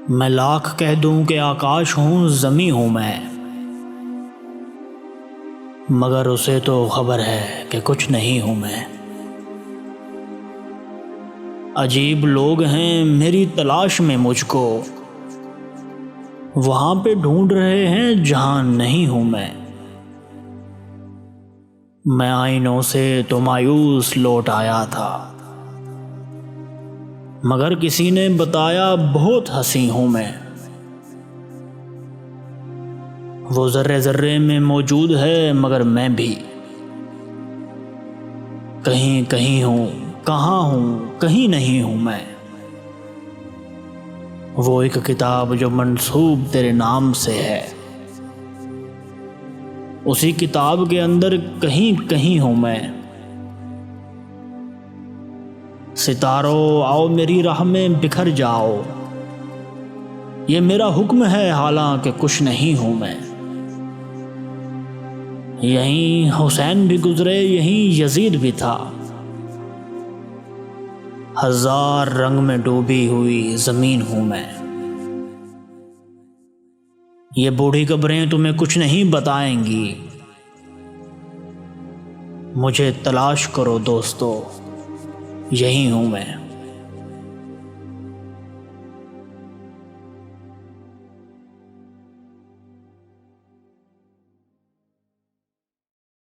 मैं लाख कह दूं कि आकाश हूँ ज़मीं हूँ मैं, मगर उसे तो खबर है कि कुछ नहीं हूँ मैं। अजीब लोग हैं मेरी तलाश में मुझको, वहाँ पे ढूंढ रहे हैं जहाँ नहीं हूँ मैं आईनों से तो मायूस लौट आया था, मगर किसी ने बताया बहुत हंसी हूँ मैं। वो ज़र्रे ज़र्रे में मौजूद है मगर मैं भी कहीं कहीं हूँ, कहाँ हूँ कहीं नहीं हूँ मैं। वो एक किताब जो मंसूब तेरे नाम से है, उसी किताब के अंदर कहीं कहीं हूँ मैं। सितारों आओ मेरी राह में बिखर जाओ, ये मेरा हुक्म है हालांकि कुछ नहीं हूँ मैं। यहीं हुसैन भी गुजरे, यहीं यजीद भी था, हजार रंग में डूबी हुई जमीन हूँ मैं। ये बूढ़ी कब्रें तुम्हें कुछ नहीं बताएंगी, मुझे तलाश करो दोस्तों, यही हूँ मैं।